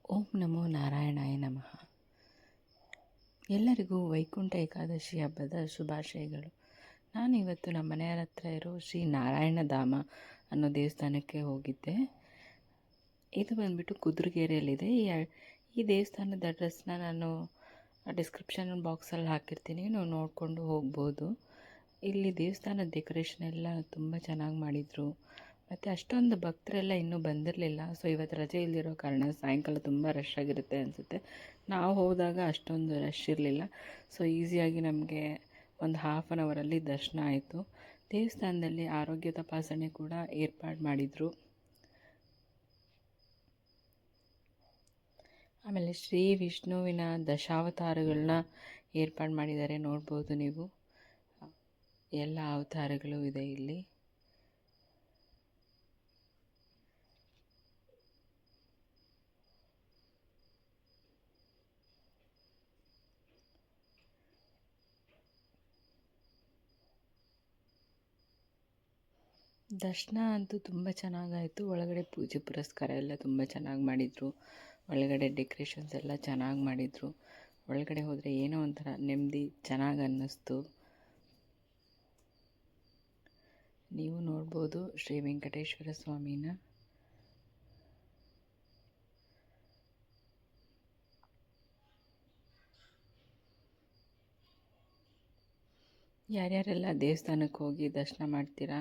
ಓಂ ನಮೋ ನಾರಾಯಣಾಯ ನಮಃ. ಎಲ್ಲರಿಗೂ ವೈಕುಂಠ ಏಕಾದಶಿ ಹಬ್ಬದ ಶುಭಾಶಯಗಳು. ನಾನು ಇವತ್ತು ನಮ್ಮ ಮನೆಯವರ ಹತ್ರ ಇರೋ ಶ್ರೀ ನಾರಾಯಣ ಧಾಮ ಅನ್ನೋ ದೇವಸ್ಥಾನಕ್ಕೆ ಹೋಗಿದ್ದೆ. ಇದು ಬಂದುಬಿಟ್ಟು ಕುದುರೆಗೆರೆಯಲ್ಲಿದೆ. ಈ ದೇವಸ್ಥಾನದ ಅಡ್ರೆಸ್ನ ನಾನು ಡಿಸ್ಕ್ರಿಪ್ಷನ್ ಬಾಕ್ಸಲ್ಲಿ ಹಾಕಿರ್ತೀನಿ, ನೀವು ನೋಡಿಕೊಂಡು ಹೋಗ್ಬೋದು. ಇಲ್ಲಿ ದೇವಸ್ಥಾನದ ಡೆಕೋರೇಷನ್ ಎಲ್ಲ ತುಂಬ ಚೆನ್ನಾಗಿ ಮಾಡಿದರು. ಮತ್ತು ಅಷ್ಟೊಂದು ಭಕ್ತರೆಲ್ಲ ಇನ್ನೂ ಬಂದಿರಲಿಲ್ಲ. ಸೊ ಇವತ್ತು ರಜೆ ಇಲ್ದಿರೋ ಕಾರಣ ಸಾಯಂಕಾಲ ತುಂಬ ರಶ್ ಆಗಿರುತ್ತೆ ಅನಿಸುತ್ತೆ. ನಾವು ಹೋದಾಗ ಅಷ್ಟೊಂದು ರಶ್ ಇರಲಿಲ್ಲ. ಸೊ ಈಸಿಯಾಗಿ ನಮಗೆ ಒಂದು ಹಾಫ್ ಆನ್ ಅವರಲ್ಲಿ ದರ್ಶನ ಆಯಿತು. ದೇವಸ್ಥಾನದಲ್ಲಿ ಆರೋಗ್ಯ ತಪಾಸಣೆ ಕೂಡ ಏರ್ಪಾಡು ಮಾಡಿದರು. ಆಮೇಲೆ ಶ್ರೀ ವಿಷ್ಣುವಿನ ದಶಾವತಾರಗಳನ್ನ ಏರ್ಪಾಡು ಮಾಡಿದ್ದಾರೆ, ನೋಡ್ಬೋದು ನೀವು. ಎಲ್ಲ ಅವತಾರಗಳು ಇದೆ ಇಲ್ಲಿ. ದರ್ಶನ ಅಂತೂ ತುಂಬ ಚೆನ್ನಾಗಾಯಿತು. ಒಳಗಡೆ ಪೂಜೆ ಪುರಸ್ಕಾರ ಎಲ್ಲ ತುಂಬ ಚೆನ್ನಾಗಿ ಮಾಡಿದರು. ಒಳಗಡೆ ಡೆಕೋರೇಷನ್ಸ್ ಎಲ್ಲ ಚೆನ್ನಾಗಿ ಮಾಡಿದರು. ಒಳಗಡೆ ಹೋದರೆ ಏನೋ ಒಂಥರ ನೆಮ್ಮದಿ, ಚೆನ್ನಾಗಿ ಅನ್ನಿಸ್ತು. ನೀವು ನೋಡ್ಬೋದು ಶ್ರೀ ವೆಂಕಟೇಶ್ವರ ಸ್ವಾಮಿನ. ಯಾರ್ಯಾರೆಲ್ಲ ದೇವಸ್ಥಾನಕ್ಕೆ ಹೋಗಿ ದರ್ಶನ ಮಾಡ್ತೀರಾ,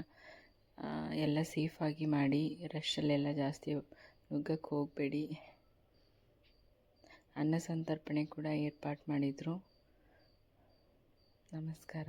ಎಲ್ಲ ಸೇಫಾಗಿ ಮಾಡಿ. ರಶಲ್ಲೆಲ್ಲ ಜಾಸ್ತಿ ನುಗ್ಗಕ್ಕೆ ಹೋಗಬೇಡಿ. ಅನ್ನ ಸಂತರ್ಪಣೆ ಕೂಡ ಏರ್ಪಾಡು ಮಾಡಿದರು. ನಮಸ್ಕಾರ.